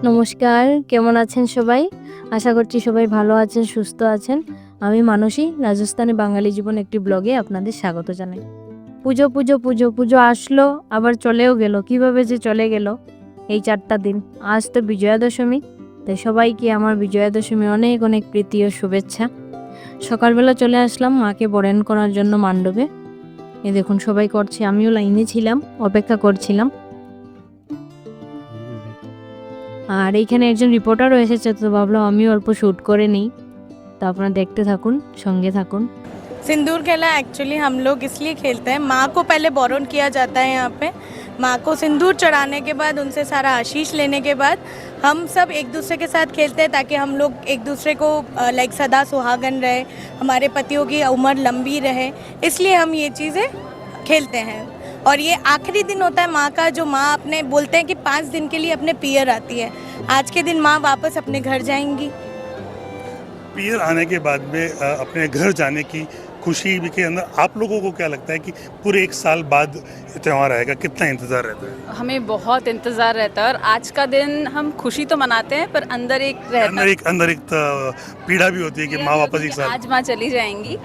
নমস্কার, কেমন আছেন সবাই? আশা করছি সবাই ভালো আছেন, সুস্থ আছেন। আমি মানসী, রাজস্থানে বাঙালি জীবন একটি ব্লগে আপনাদের স্বাগত জানাই। পুজো আসলো, আবার চলেও গেল। কিভাবে যে চলে গেল এই 4টা দিন। আজ তো বিজয়া দশমী, তাই সবাইকে আমার বিজয়া দশমী অনেক অনেক প্রীতি ও শুভেচ্ছা। সকালবেলা চলে আসলাম মাকে বরণ করার জন্য মণ্ডপে। এই দেখুন সবাই করছে, আমিও লাইনে ছিলাম, অপেক্ষা করছিলাম। আর এইখানে একজন রিপোর্টারও এসেছে, তো ভাবলাম আমিও অল্প শ্যুট করে নিই। তো আপনারা দেখতে থাকুন, সঙ্গে থাকুন। सिंदूर खेला एक्चुअली हम लोग इसलिए खेलते हैं, माँ को पहले बोरन किया जाता है यहाँ पे। माँ को सिंदूर चढ़ाने के बाद उनसे सारा आशीष लेने के बाद हम सब एक दूसरे के साथ खेलते हैं, ताकि हम लोग एक दूसरे को लाइक सदा सुहागन रहे, हमारे पतियों की उम्र लंबी रहे, इसलिए हम ये चीज़ें खेलते हैं। और ये आखिरी दिन होता है माँ का, जो माँ अपने बोलते हैं कि 5 दिन के लिए अपने पियर आती है। आज के दिन माँ वापस अपने घर जाएंगी। पियर आने के बाद में अपने घर जाने की खुशी भी के अंदर आप लोगों को क्या लगता है कि पूरे 1 साल बाद त्यौहार आएगा, कितना इंतज़ार रहता है? हमें बहुत इंतज़ार रहता है, और आज का दिन हम खुशी तो मनाते हैं, पर अंदर एक रहता है, अंदर एक पीड़ा भी होती है कि माँ वापस 1 साल आज माँ चली जाएंगी।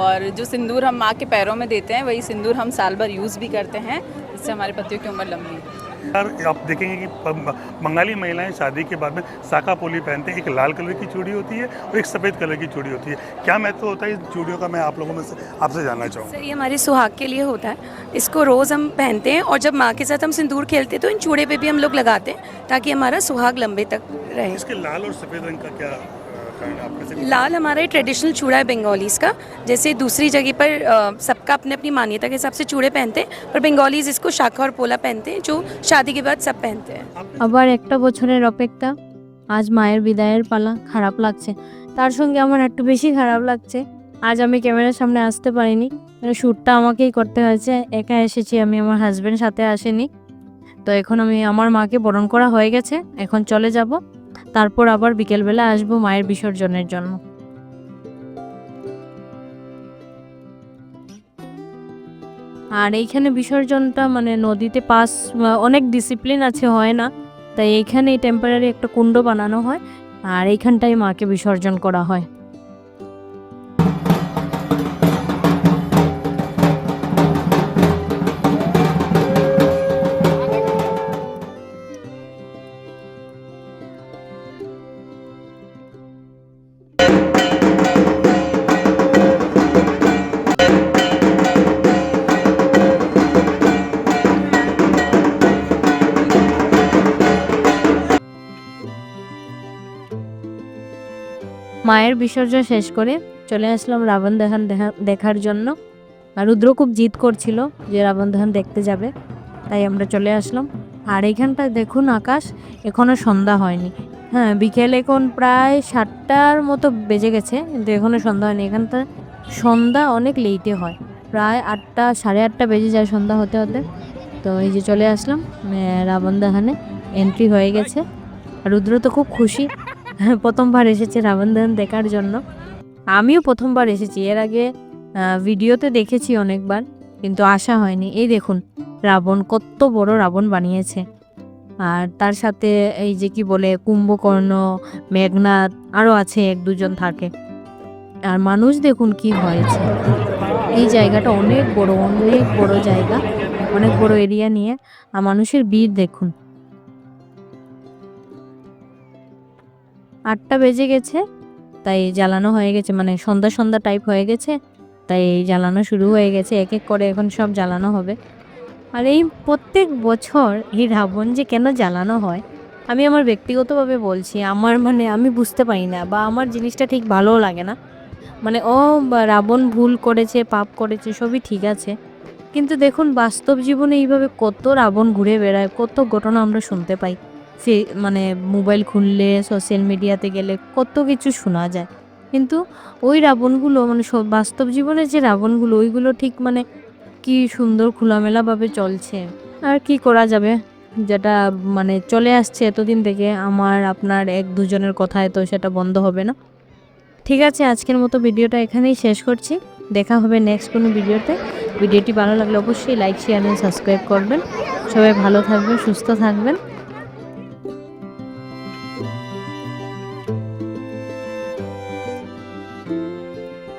और जो सिंदूर हम माँ के पैरों में देते हैं, वही सिंदूर हम साल भर यूज़ भी करते हैं, जिससे हमारे पतियों की उम्र लंबी है। यार आप देखेंगे कि बंगाली महिलाएं शादी के बाद में साका पोली पहनते हैं। एक लाल कलर की चूड़ी होती है और एक सफ़ेद कलर की चूड़ी होती है। क्या महत्व होता है इस चूड़ियों का, मैं आप लोगों में से आपसे जानना चाहूँगा। सर, ये हमारे सुहाग के लिए होता है। इसको रोज़ हम पहनते हैं, और जब माँ के साथ हम सिंदूर खेलते हैं तो इन चूड़े पे भी हम लोग लगाते हैं, ताकि हमारा सुहाग लंबे तक रहे। इसके लाल और सफ़ेद रंग का क्या कारण है आपके से? लाल हमारा ट्रेडिशनल चूड़ा है बंगालीज़ का। जैसे दूसरी जगह पर सबका अपने अपनी मान्यता के हिसाब से चूड़े पहनते हैं, पर बंगालीज़ इसको शाखा और पोला पहनते हैं, जो शादी के बाद सब पहनते हैं। আবার একটা বছরের অপেক্ষা, আজ মায়ের বিদায়ের পালা। খারাপ লাগছে, তার সঙ্গে আমার একটু বেশি খারাপ লাগছে। আজ আমি ক্যামেরার সামনে আসতে পারিনি, শ্যুটটা আমাকেই করতে হয়েছে। একা এসেছি আমি, আমার হাজব্যান্ড সাথে আসেনি। তো এখন আমি, আমার মাকে বরণ করা হয়ে গেছে, এখন চলে যাব। তারপর আবার বিকেলবেলা আসবো মায়ের বিসর্জনের জন্য। আর এইখানে বিসর্জনটা মানে নদীতে পাস, অনেক ডিসিপ্লিন আছে, হয় না। তাই এইখানে টেম্পোরারি একটা কুণ্ড বানানো হয়, আর এইখানটাই মাকে বিসর্জন করা হয়। মায়ের বিসর্জন শেষ করে চলে আসলাম রাবণ দেখার জন্য। আর রুদ্র খুব জিদ করছিল যে রাবণ দহন দেখতে যাবে, তাই আমরা চলে আসলাম। আর এইখানটা দেখুন আকাশ, এখনও সন্ধ্যা হয়নি। হ্যাঁ, বিকেল এখন প্রায় 7টার মতো বেজে গেছে, কিন্তু এখনও সন্ধ্যা হয়নি। এখানটা সন্ধ্যা অনেক লেটে হয়, প্রায় 8টা, 8:30 বেজে যায় সন্ধ্যা হতে হতে। তো এই যে চলে আসলাম, রাবণ দহনে এন্ট্রি হয়ে গেছে। আর রুদ্র তো খুব খুশি, প্রথমবার এসেছে রাবণ দহন দেখার জন্য। আমিও প্রথমবার এসেছি, এর আগে ভিডিওতে দেখেছি অনেকবার, কিন্তু আসা হয়নি। এই দেখুন রাবণ, কত বড় রাবণ বানিয়েছে। আর তার সাথে এই যে কি বলে কুম্ভকর্ণ, মেঘনাদ, আরও আছে 1-2 জন থাকে। আর মানুষ দেখুন কি হয়েছে। এই জায়গাটা অনেক বড় জায়গা, অনেক বড় এরিয়া নিয়ে। আর মানুষের ভিড় দেখুন। 8টা বেজে গেছে, তাই জ্বালানো হয়ে গেছে, মানে সন্ধ্যা টাইপ হয়ে গেছে, তাই জ্বালানো শুরু হয়ে গেছে। এক এক করে এখন সব জ্বালানো হবে। আর এই প্রত্যেক বছর এই রাবণ যে কেন জ্বালানো হয়, আমি আমার ব্যক্তিগতভাবে বলছি, আমার মানে আমি বুঝতে পারি না, বা আমার জিনিসটা ঠিক ভালোও লাগে না। মানে রাবণ ভুল করেছে, পাপ করেছে, সবই ঠিক আছে, কিন্তু দেখুন বাস্তব জীবনে এইভাবে কত রাবণ ঘুরে বেড়ায়, কত ঘটনা আমরা শুনতে পাই। মানে মোবাইল খুললে, সোশ্যাল মিডিয়াতে গেলে কত কিছু শোনা যায়। কিন্তু ওই রাবণগুলো, মানে বাস্তব জীবনের যে রাবণগুলো, ওইগুলো ঠিক মানে কি সুন্দর খোলামেলাভাবে চলছে। আর কি করা যাবে, যেটা মানে চলে আসছে এতদিন থেকে, আমার আপনার 1-2 জনের কথায় তো সেটা বন্ধ হবে না। ঠিক আছে, আজকের মতো ভিডিওটা এখানেই শেষ করছি। দেখা হবে নেক্সট কোনো ভিডিওতে। ভিডিওটি ভালো লাগলে অবশ্যই লাইক, শেয়ার এবং সাবস্ক্রাইব করবেন। সবাই ভালো থাকবেন, সুস্থ থাকবেন।